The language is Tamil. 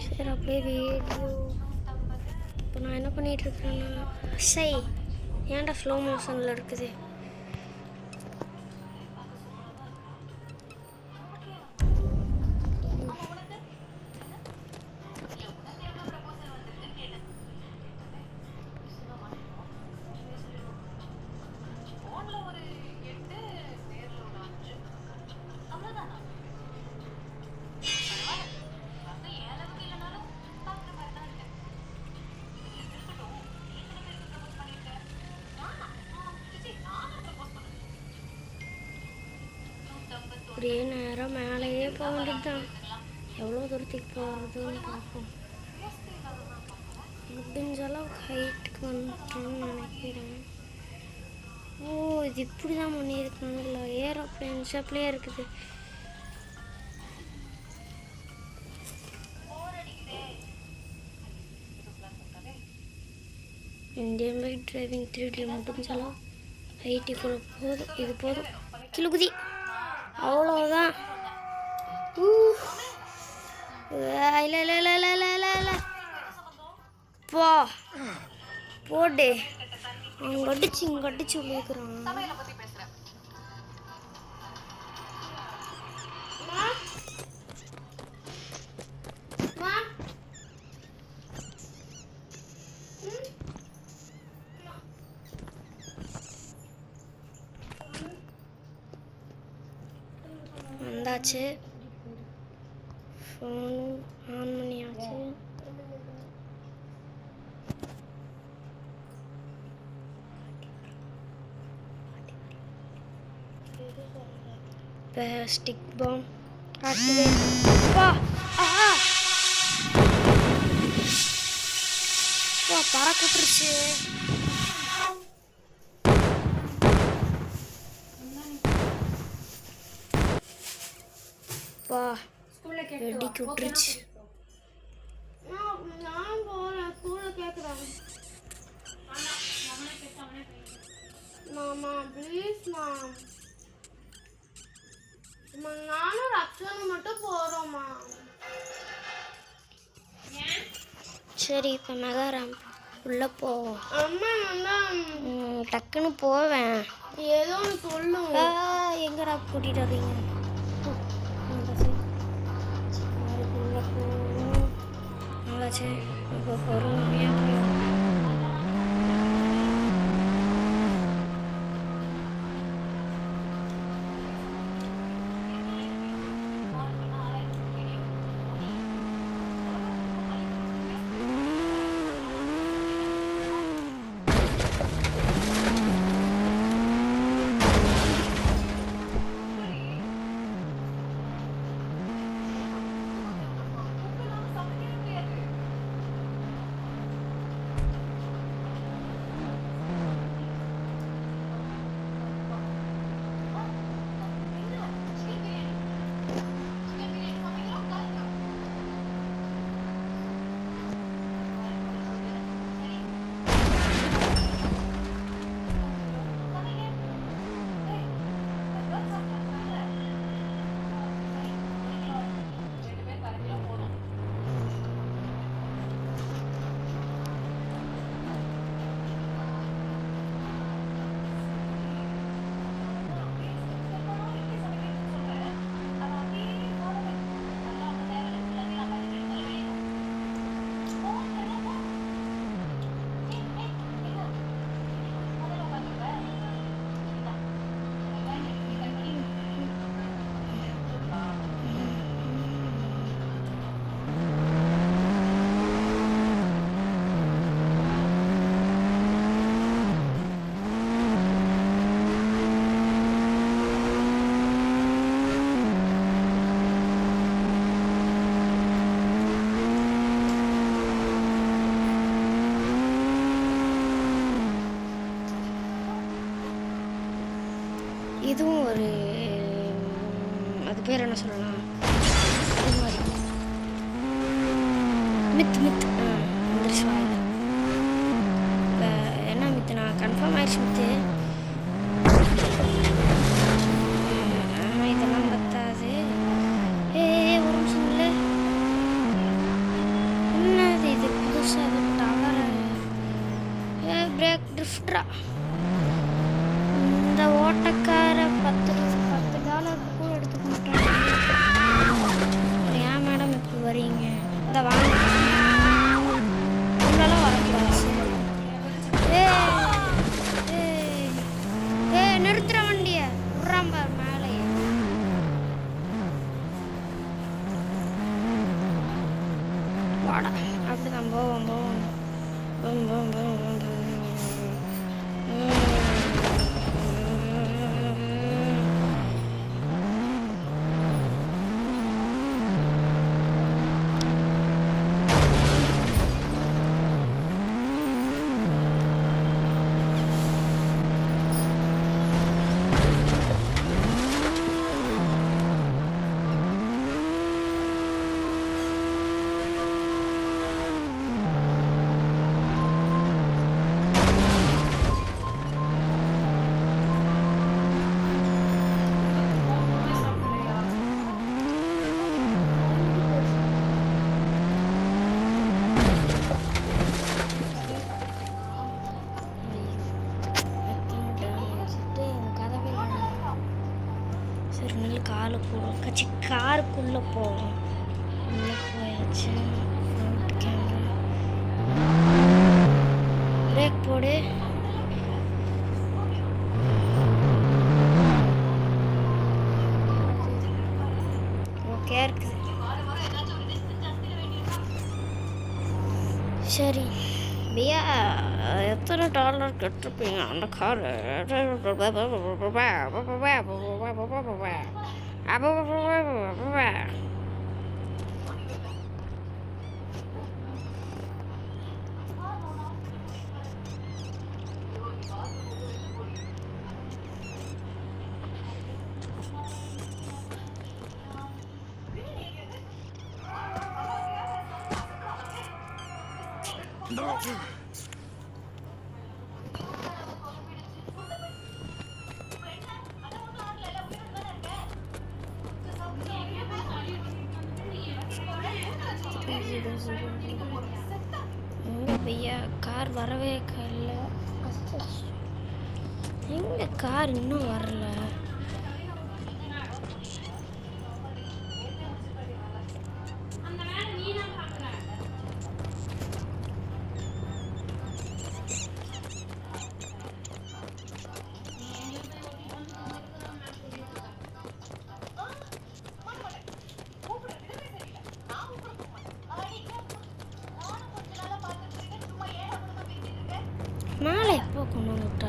சரி அப்படியே வீடியோ இப்போ நான் என்ன பண்ணிகிட்ருக்கேன்னா சை ஏன்டா ஸ்லோ மோஷனில் இருக்குது. அப்படியே நேரம் மேலேயே போக வேண்டியது தான். எவ்வளோ தூரத்துக்கு போகிறதுன்னு பார்ப்போம். முடிஞ்ச அளவுக்கு ஹைட்டுக்கு வந்துட்டோன்னு நினைக்கிறேன். ஓ இது இப்படி தான் பண்ணியிருக்காங்களா? ஏரோப்ளேன் ஷேப்லேயே இருக்குது. இந்தியன் பைக் டிரைவிங் 3D முடிஞ்ச அளவு ஹைட்டுக்குள்ள போதும். இது போதும். கிளுகுதி அவ்வளோதான். இல்லை இல்லை இல்லை இல்லை இல்லை இல்லை இல்லை போ போடு. அவங்க அடிச்சு இங்கே அடிச்சு விழுக்கிறான். வந்தாச்சு. ஃபோனும் ஆன் பண்ணியாச்சு. Stick bomb activate. வா ஆஹா வா பறக்கட்டுருச்சு. வா வெடிக்கு விட்டுருச்சு. மாமா ப்ளீஸ் மாம், நானும் ரக்ஷனும் மட்டும் போகிறோம்மா. சரி இப்போ நகரம் உள்ளே போவோம். அம்மா நல்லா டக்குன்னு போவேன். ஏதோ ஒன்று சொல்லும். எங்கடா கூட்டிகிட்டு வரீங்க? நல்லாச்சு. இப்போ பொறுமையாக போய் இதுவும் ஒரு அது பேர் என்ன சொல்லலாம், இது மாதிரி மித் மித் வந்துருச்சு வாயில். இப்போ என்ன மித்து நான் கன்ஃபார்ம் ஆயிடுச்சு மித்து. இதெல்லாம் பத்தாது. ஒரு நிமிஷம் இல்லை வாடா அப்படிதான் போவோம் போவோம் போவோம் போவோம் போவோம் போவோம். சரி நல்ல காருக்குள்ளே போவோம். உள்ளே போயாச்சு. கேமரா பிரேக் போடு. ஓகே இருக்குது. சரி பையா எத்தனை டாலர் கட்டிருப்பீங்க அந்த காரு? பையா கார் வரவே இல்லை. எங்க கார் இன்னும் வரல? மேலே எப்போ கொண்டு வந்துட்டா?